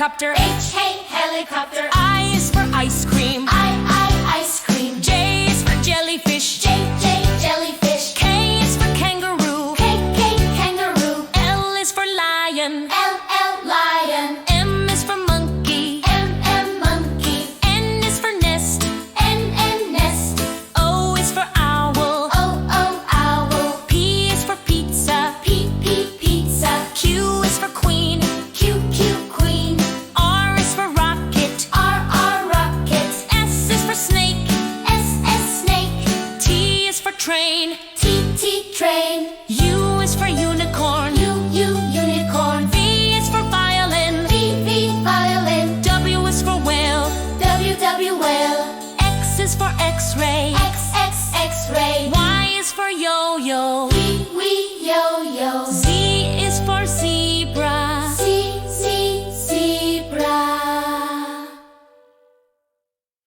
helicopter. H, helicopter. I is for ice cream. Ice cream. J is for jellyfish. J, jellyfish. K is for kangaroo. K, kangaroo. L is for lion. L, lion. M is for monkey. M, monkey. N is for nest. N, nest. O is for owl. O, owl. P is for pizza. P, pizza. Q is for queen. Q, queen. R is for rocket. R, rocket. S is for snake. S, snake. T is for train. T, train. U is for unicorn. U, unicorn. V is for violin. V, violin. W is for whale. W, whale. X is for x-ray.